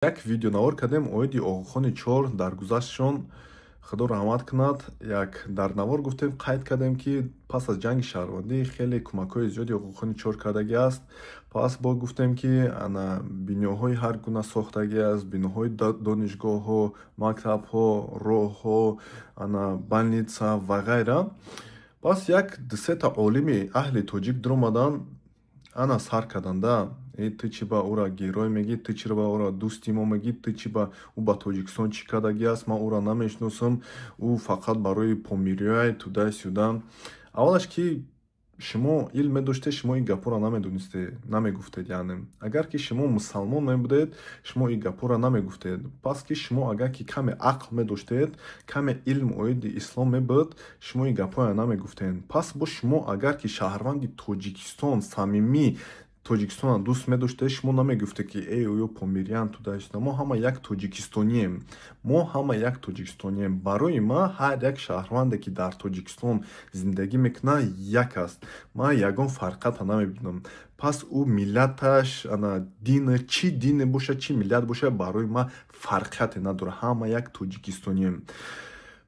Як видеонавор кардем оиди оғухони чор дар гузаштшон худо раҳмат кунад. Як дар навор гуфтем қайд кардем ки пас аз ҷанги шаҳрвандӣ хеле кӯмакҳои зиёди оғухони чор кардагӣ аст. Пас бо гуфтем ки ана биноҳои ҳар гуна сохтагӣ аст, биноҳои донишгоҳҳо, мактабҳо, роҳҳо, ана больница ва ғайра. Пас як дусета олими аҳли тоҷик дуромадан ана сар карданда ты чи ба ура герой мегӣ, ты чира ба ура дӯсти мо мегӣ, ты чи ба ӯ ба Тоҷикистон чӣ кардагӣ аст, ман ӯро намешиносам, ӯ фақат барои помириёй тудай сюда. Аввалаш ки шумо илм медоштед, шумо ин гапҳоро намедонистед, намегуфтед. Яъне агар ки шумо мусалмон мебудед, шумо ин гапҳоро намегуфтед. Пас ки шумо агар ки каме ақл медоштед, каме илм оиди ислом мебуд, шумо ин гапҳоро намегуфтед. Пас бо шумо агар ки шаҳрванди Тоҷикистон самимӣ Тоҷикистонро дӯст медоштед, шумо намегуфтед ки эй ӯё помириян тудаист. Мо ҳама як тоҷикистонием. Мо ҳама як тоҷикистонием. Барои ман ҳар як шаҳрванде ки дар Тоҷикистон зиндагӣ мекунад як аст. Ман ягон фарқата намебинам. Пас ӯ миллаташ, ана дина, чӣ дине бошад, чӣ миллат бошад, барои ман фарқияте надорад. Ҳама як тоҷикистонием.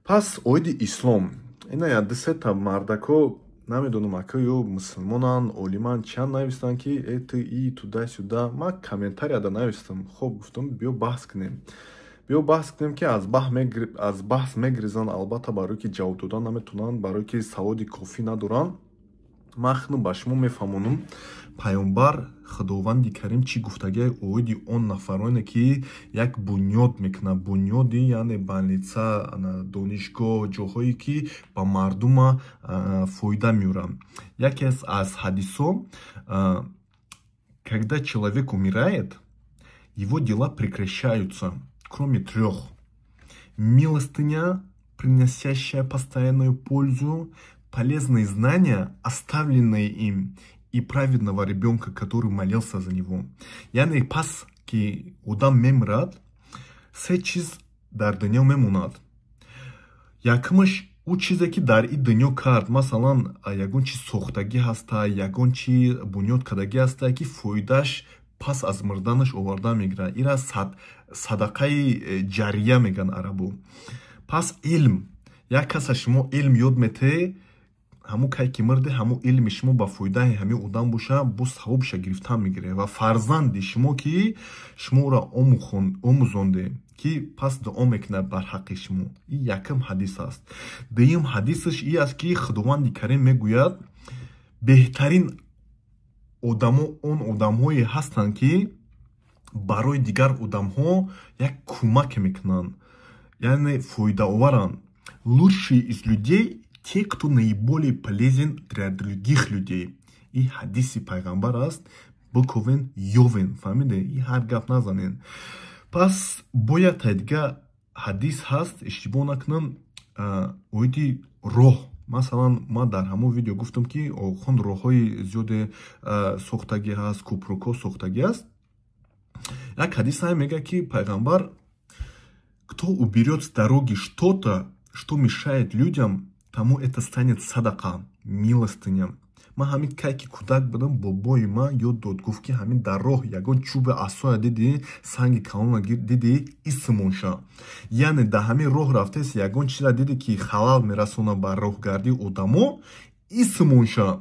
Пас оиди ислом. Ина як дусета мардако намедонам ака ё мусулмонан, олиман чанд навистанд ки ты и туда сюда. Ман комментарияда навистам. Хоб гуфтам биё баҳс кунем. Биё баҳс кунем ки аз баҳс мегрезанд, албатта барои ки ҷавоб додан наметавонанд, барои ки саводи кофӣ надоранд. Ман худам ба шумо мефаҳмонам пайғамбар худованди карим чӣ гуфтагӣ оиди он нафароне ки як бунёд мекунад. Бунёди яъне больница, донишгоҳ, ҷоҳое ки ба мардума фоида меорад. Яке аз ҳадисҳо, когда человек умирает, его дела прекращаются, кроме 3: милостыня, приносящая постоянную пользу, полезные знания, оставленные им, и праведного ребенка, который молился за него. Яъне пас ки одам мемирад, се чиз дар дунё мемонад. Якумаш ӯ чизе ки дар ин дунё кард, масалан ягон чи сохтагӣ ҳаста, ягон чи бунёд кардагӣ ҳаста ки фоидаш пас аз мурданаш оварда мегирад. Ира садақаи ҷария меган арабу. Пас илм, як каса шумо илм ёд метаҳед, ҳамун кай ки мирде, ҳамун илми шумо ба фоидаи ҳамин одам боша, бо савобиша гирифтан мегиред. Ва фарзанди шумо ки шуморо омӯзонде, ки пас дуо мекунад бар ҳаққи шумо. Ин якум ҳадис аст. Дуюм ҳадисаш ин аст ки худованди карим мегӯяд, беҳтарин одамо он одамҳое ҳастанд ки барои дигар одамҳо як кӯмак мекунанд, яъне фоидаоваранд. Лучшие из людей те, кто наиболее полезен для других людей. И ҳадиси пайғамбар аст. Буковен ёвен. Фаҳмиде? И ҳар гап назанен. Пас бояд тайдига ҳадис ҳаст, иштибоҳ накунам, оиди роҳ. Масалан, ман дар ҳамон видео гуфтам ки оғухон роҳҳои зиёде сохтагӣ ҳаст, кӯпрукҳо сохтагӣ аст. Як ҳадис ҳам мегӯяд ки пайғамбар: кто уберет с дороги что-то, что мешает людям, тому это станет садақа, милостыня. Ман ҳамин кай ки кӯдак будам, бобои ман ёд дод, гуфт ки ҳамин дар роҳ ягон чӯби асоя диди, санги калона диди, исмонша. Яъне дар ҳамин роҳ рафтест, ягон чиза диди ки халал мерасона ба роҳгардии одамо, исмонша.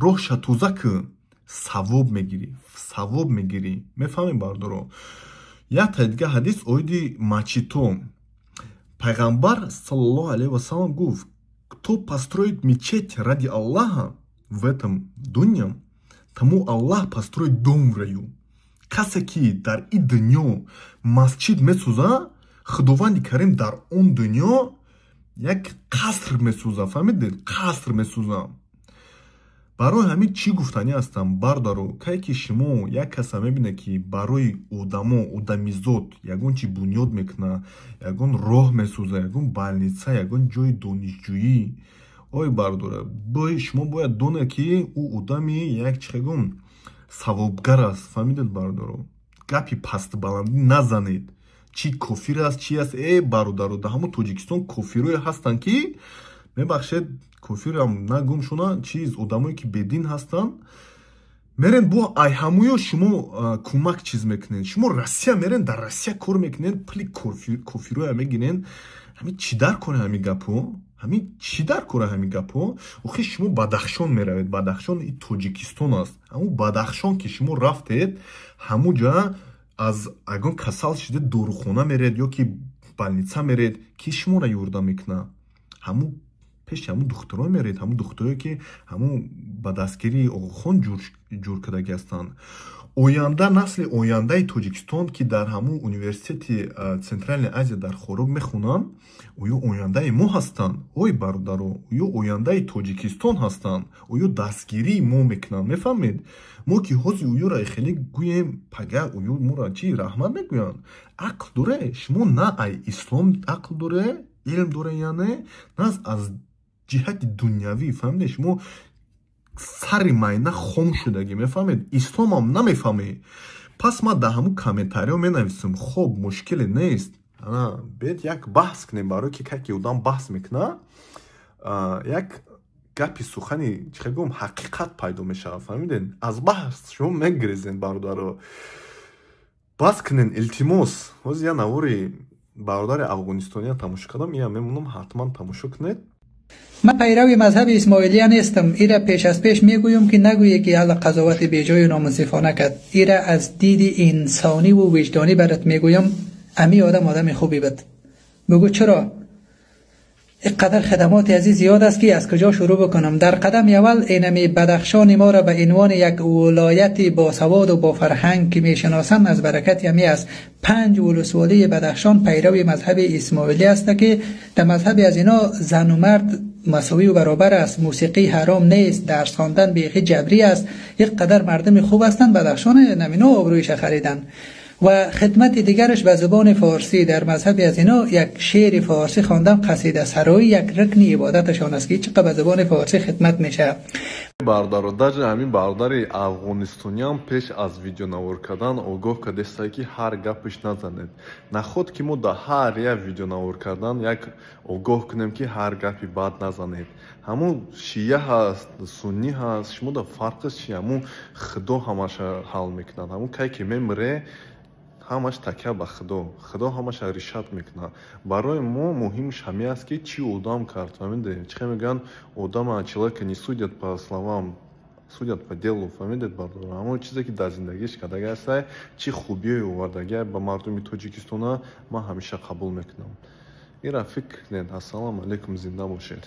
роҳша тоза кун, савоб мегирӣ. Мефаҳмӣ бардоро? Як дига ҳадис оиди мачито. Пайғамбар саллаллоху алайҳи ва саллам гуфт: кто построит мечеть ради Аллаха в этом дуне, тому Аллах построит дом в раю. Касе ки дар ин дунё масҷид месозад, худованди карим дар он дунё як қаср месозад. Фаҳмидед? Қаср месозад. барои ҳамин чӣ гуфтанӣ ҳастам, бардаро, кай ки шумо як каса мебинед ки барои одамо, одамизод ягон чи бунёд мекунад, ягон роҳ месозад, ягон больница, ягон ҷои донишҷӯӣ, ой бардора, шумо бояд донед ки ӯ одами як чихегон савобгар аст. Фаҳмидед бардоро? гапи пастбаландӣ назанед. Чи кофир аст, чи аст? Бародаро, дар ҳамон Тоҷикистон кофирое ҳастанд ки, мебахшед, кофирам нагум шуна, чиз одамое ки бедин ҳастанд, мерен бо ай ҳамуё шумо кӯмак чиз мекунед. Шумо Россия мерен, дар Россия кор мекунед, пули кофироя мегирен. Ҳамин чӣ дар кора ҳамин гапо? Ҳамин чӣ дар кора ҳамин гапо? Охи шумо Бадахшон меравед. Бадахшон и Тоҷикистон аст. ҳамун Бадахшон ки шумо рафтед, ҳамуҷа аз агон касал шудед дорухона меред ё ки балница меред, ки шуморо ёрдам мекуна? ҳамун пеши ҳамун духтуро меред, ҳамун духтуро ки ҳамун ба дастгирии Оғохон ҷур кардаги ҳастанд. Оянда, насли ояндаи Тоҷикистон ки дар ҳамун университети Централни Азия дар Хорог мехунанд, оё ояндаи мо ҳастанд? Ой бародаро, оё ояндаи Тоҷикистон ҳастанд? Оё дастгирии мо мекунанд? Мефаҳмед? мо ки ҳозир оёро хеле гӯем пага, оё моро чӣ раҳмат мегӯянд? Ақл доре? Шумо на ай ислом ақл доре? Илм доре яъне? На аз ҷиҳати дунявӣ, фаҳмиде? Шумо сари майна хом шудагӣ, мефаҳмед? Исломам намефаҳмед. Пас ман дар ҳамун комментариҳо менависам, хоб мушкиле нест. Бед як баҳс кунем, барои ки как одам баҳс мекуна, як гапи сухани чӣ гӯм ҳақиқат пайдо мешавад, фаҳмиден? Аз баҳс шумо мегрезен, бародаро. Баҳс кунен, илтимос. ҳозир я навори бародари афғонистония тамошо кардам, ия мемонам ҳатман тамошо кунед. من پیروی مذهب اسماعیلیه نیستم. ایره پیش از پیش میگویم که نگویی که حالا قضاوت بیجای و نامنصفانه کرد. ایره از دید انسانی و وجدانی برات میگویم، امی آدم خوبی بود. بگو چرا؟ اینقدر خدمات عزیز زیاد است که از کجا شروع بکنم؟ در قدم اول اینمی بدخشان ما را به عنوان یک ولایت با سواد و با فرهنگ که میشناسند از برکت امی است. 5 ولسوالی بدخشان پیروی مذهب اسماعیلی است که در مذهب از اینا زن و مرد مساوی و برابر است. موسیقی حرام نیست، درس خواندن بیخی جبری است. یک قدر مردم خوب هستند. بدخشان نمینا آبرویش خریدن. و خدمت دیگرش به زبان فارسی در مذهب از اینا یک شعر فارسی خواندم، قصیده سرایی یک رکن عبادتشان است که چقدر به زبان فارسی خدمت میشه. برادر داج همین برادر افغانستانیان پیش از ویدیو نوار کردن آگاه کردست که هر گپش نزنید. نخود که ما در هر یک ویدیو نوار کردن یک آگاه کنیم که هر گپی بد نزنید. همون شیعه هست، سنی هست، شما در فرقش چیه؟ همون خدا همش حل میکنن. همون که میمره ҳамаш такя ба худо ҳамаш ришат мекунад. Барои мо муҳимш ҳамин аст ки чӣ одам кард, фаҳмидед? Чӣ мегӯянд, одама человека не судят по словам, судят по делу, фаҳмидед, бардор? Ҳамон чизе ки дар зиндагиш кардаги аст, чӣ хубие овардаги ба мардуми Тоҷикистона, ман ҳамеша қабул мекунам. Ира фикр кунед. Ассалому алайкум, зинда бошед.